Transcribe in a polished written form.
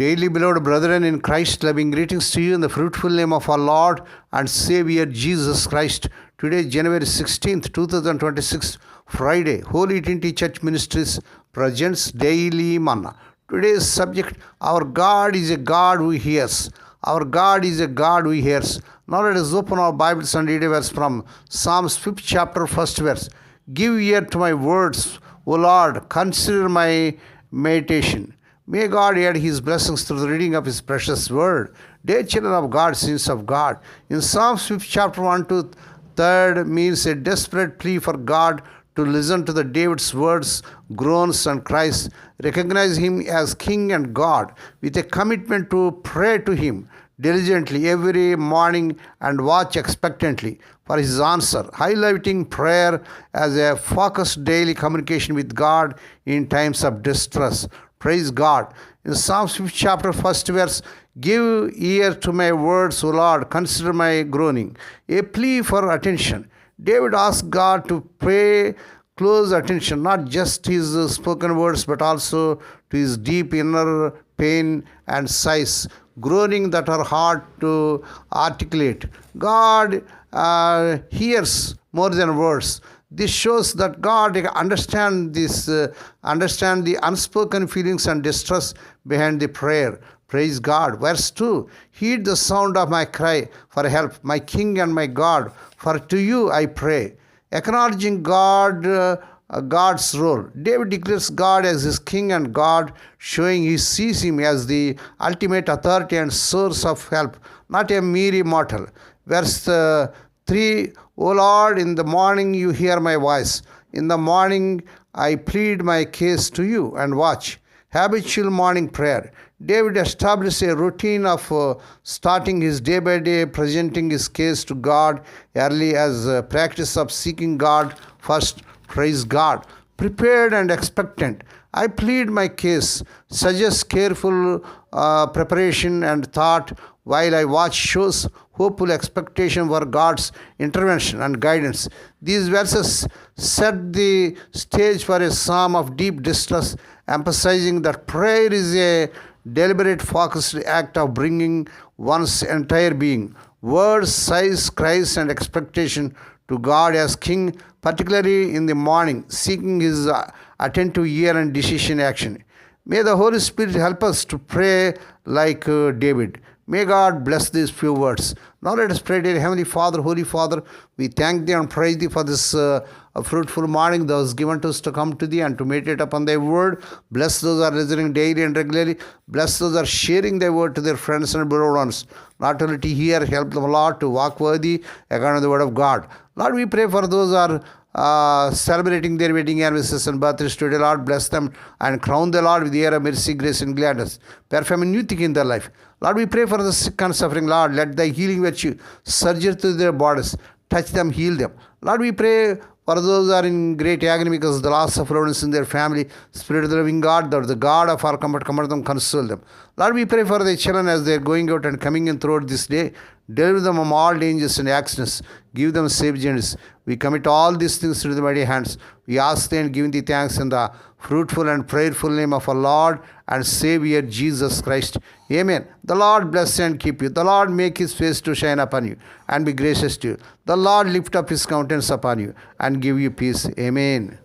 Daily beloved brethren in Christ, loving greetings to you in the fruitful name of our Lord and Savior Jesus Christ. Today, January 16th, 2026, Friday, Holy Trinity Church Ministries presents Daily Manna. Today's subject, our God is a God who hears. Our God is a God who hears. Now let us open our Bibles and read a verse from Psalms 5th chapter, 1st verse. Give ear to my words, O Lord, consider my meditation. May God add His blessings through the reading of His precious word. Dear children of God, saints of God, in Psalms 5th chapter 1 to 3rd means a desperate plea for God to listen to the David's words, groans and cries, recognize Him as King and God, with a commitment to pray to Him diligently every morning and watch expectantly for His answer, highlighting prayer as a focused daily communication with God in times of distress. Praise God. In Psalms 5th chapter, 1st verse, give ear to my words, O Lord, consider my groaning. A plea for attention. David asked God to pay close attention, not just his spoken words, but also to his deep inner pain and sighs, groaning that are hard to articulate. God hears more than words. This shows that God understands the unspoken feelings and distress behind the prayer. Praise God. Verse 2, heed the sound of my cry for help, my King and my God, for to you I pray. Acknowledging God's role. David declares God as his King and God, showing he sees Him as the ultimate authority and source of help, not a mere mortal. Verse 3, O Lord, in the morning you hear my voice. In the morning I plead my case to you and watch. Habitual morning prayer. David established a routine of starting his day by day, presenting his case to God early as a practice of seeking God first. Praise God. Prepared and expectant. I plead my case, suggests careful preparation and thought, while I watch shows hopeful expectation for God's intervention and guidance. These verses set the stage for a psalm of deep distress, emphasizing that prayer is a deliberate, focused act of bringing one's entire being, words, sighs, cries, and expectation to God as King, particularly in the morning, seeking His attentive ear and decision action. May the Holy Spirit help us to pray like David. May God bless these few words. Now let us pray. Dear Heavenly Father, Holy Father, we thank Thee and praise Thee for this fruitful morning that was given to us to come to Thee and to meditate upon Thy word. Bless those who are listening daily and regularly. Bless those who are sharing Thy word to their friends and beloved ones. Not only to hear, help them, Lord, to walk worthy according to the word of God. Lord, we pray for those who are celebrating their wedding anniversaries and birthdays today. Lord, bless them and crown the Lord with the year of mercy, grace, and gladness. Perform a new thing in their life. Lord, we pray for the sick and suffering. Lord, let Thy healing virtue surge through their bodies. Touch them, heal them. Lord, we pray for those who are in great agony because of the loss of loved ones in their family. Spirit of the living God, the God of our comfort, comfort them, console them. Lord, we pray for the children as they are going out and coming in throughout this day. Deliver them from all dangers and accidents. Give them safe journeys. We commit all these things to the mighty hands. We ask Thee and give Thee thanks in the fruitful and prayerful name of our Lord and Savior Jesus Christ. Amen. The Lord bless and keep you. The Lord make His face to shine upon you and be gracious to you. The Lord lift up His countenance upon you and give you peace. Amen.